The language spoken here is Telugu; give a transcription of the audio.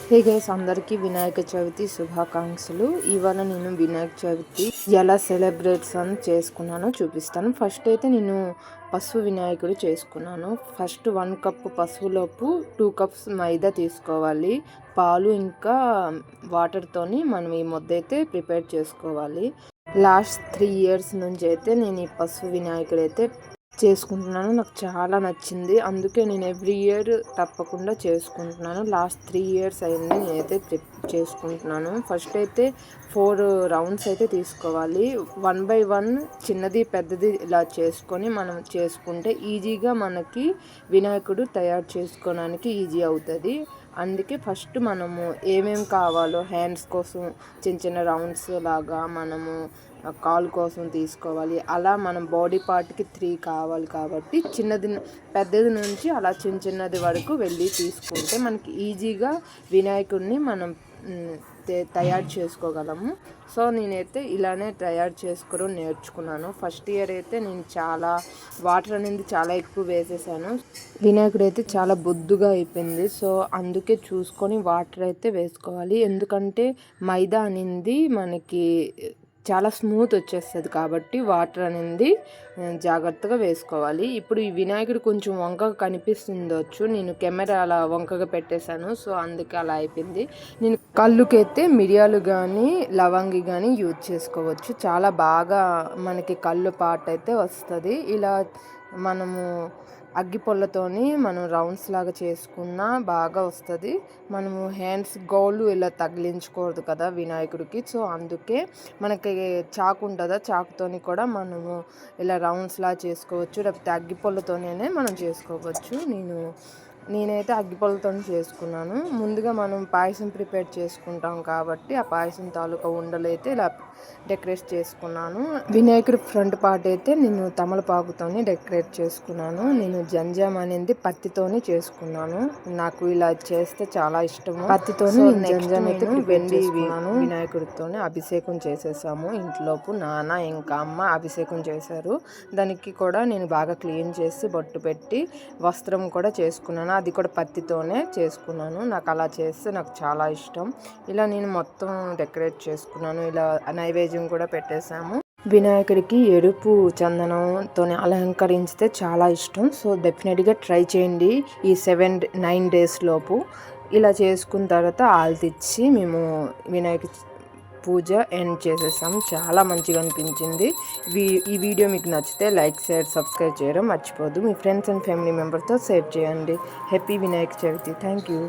హే గైస్, అందరికీ వినాయక చవితి శుభాకాంక్షలు. ఇవాళ నేను వినాయక చవితి ఎలా సెలబ్రేట్స్ అని చేసుకున్నానో చూపిస్తాను. ఫస్ట్ అయితే నేను పసుపు వినాయకుడు చేసుకున్నాను. ఫస్ట్ 1 కప్పు పసుపులోపు 2 కప్స్ మైదా తీసుకోవాలి. పాలు ఇంకా వాటర్తోని మనం ఈ ముద్ద అయితే ప్రిపేర్ చేసుకోవాలి. లాస్ట్ 3 ఇయర్స్ నుంచి అయితే నేను ఈ పసుపు వినాయకుడు అయితే చేసుకుంటున్నాను. నాకు చాలా నచ్చింది. అందుకే నేను ఎవ్రీ ఇయర్ తప్పకుండా చేసుకుంటున్నాను. లాస్ట్ 3 ఇయర్స్ అయింది నేనైతే చేసుకుంటున్నాను. ఫస్ట్ అయితే 4 రౌండ్స్ అయితే తీసుకోవాలి. 1 బై 1 చిన్నది పెద్దది ఇలా చేసుకొని మనం చేసుకుంటే ఈజీగా మనకి వినాయకుడు తయారు చేసుకోవడానికి ఈజీ అవుతుంది. అందుకే ఫస్ట్ మనము ఏమేమి కావాలో హ్యాండ్స్ కోసం చిన్న చిన్న రౌండ్స్ లాగా, మనము కాల్ కోసం తీసుకోవాలి. అలా మనం బాడీ పార్ట్కి 3 కావాలి కాబట్టి పెద్దది నుంచి అలా చిన్నది వరకు వెళ్ళి తీసుకుంటే మనకి ఈజీగా వినాయకుడిని మనం తయారు చేసుకోగలము. సో నేనైతే ఇలానే తయారు చేసుకోవడం నేర్చుకున్నాను. ఫస్ట్ ఇయర్ అయితే నేను చాలా వాటర్ అనేది చాలా ఎక్కువ వేసేసాను. వినాయకుడు అయితే చాలా బొద్దుగా అయిపోయింది. సో అందుకే చూసుకొని వాటర్ అయితే వేసుకోవాలి. ఎందుకంటే మైదా అనేది మనకి చాలా స్మూత్ వచ్చేస్తుంది కాబట్టి వాటర్ అనేది జాగ్రత్తగా వేసుకోవాలి. ఇప్పుడు ఈ వినాయకుడు కొంచెం వంకగా కనిపిస్తుండొచ్చు, నేను కెమెరా అలా వంకగా పెట్టేశాను. సో అందుకే అలా అయిపోయింది. నేను కళ్ళుకైతే మిరియాలు కానీ లవంగి కానీ యూజ్ చేసుకోవచ్చు. చాలా బాగా మనకి కళ్ళు పాట అయితే వస్తుంది. ఇలా మనము అగ్గిపొల్లతోని మనం రౌండ్స్ లాగా చేసుకున్నా బాగా వస్తుంది. మనము హ్యాండ్స్ గోళ్ళు ఇలా తగిలించకూడదు కదా వినాయకుడికి. సో అందుకే మనకి చాకు ఉంటుందా, చాకుతోని కూడా మనము ఇలా రౌండ్స్లా చేసుకోవచ్చు, లేకపోతే అగ్గిపొల్లతోనే మనం చేసుకోవచ్చు. నేనైతే అగ్గిపొల్లతో చేసుకున్నాను. ముందుగా మనం పాయసం ప్రిపేర్ చేసుకుంటాం కాబట్టి ఆ పాయసం తాలూకా ఉండలు అయితే ఇలా డెకరేట్ చేసుకున్నాను. వినాయకుడి ఫ్రంట్ పార్ట్ అయితే నేను తమలపాకుతోని డెకరేట్ చేసుకున్నాను. నేను జంజాం అనేది పత్తితోని చేసుకున్నాను. నాకు ఇలా చేస్తే చాలా ఇష్టము. పత్తితోని జంజాం అయితే వెండి వినాయకుడితోనే అభిషేకం చేసేసాము. ఇంట్లోపు నాన్న ఇంకా అమ్మ అభిషేకం చేశారు. దానికి కూడా నేను బాగా క్లీన్ చేసి బొట్టు పెట్టి వస్త్రం కూడా చేసుకున్నాను. అది కూడా పత్తితోనే చేసుకున్నాను. నాకు అలా చేస్తే నాకు చాలా ఇష్టం. ఇలా నేను మొత్తం డెకరేట్ చేసుకున్నాను. ఇలా నైవేద్యం కూడా పెట్టేశాము. వినాయకుడికి ఎరుపు చందనంతో అలంకరించితే చాలా ఇష్టం. సో డెఫినెట్గా ట్రై చేయండి ఈ 7-9 డేస్ లోపు. ఇలా చేసుకున్న తర్వాత ఆల్తిచ్చి మేము వినాయక పూజ ఎండ్ చేసేసాము. చాలా మంచిగా అనిపించింది. ఈ వీడియో మీకు నచ్చితే లైక్, షేర్, సబ్స్క్రైబ్ చేయడం మర్చిపోద్దు. మీ ఫ్రెండ్స్ అండ్ ఫ్యామిలీ మెంబర్స్తో షేర్ చేయండి. Happy Vinayaka Chavithi. Thank you.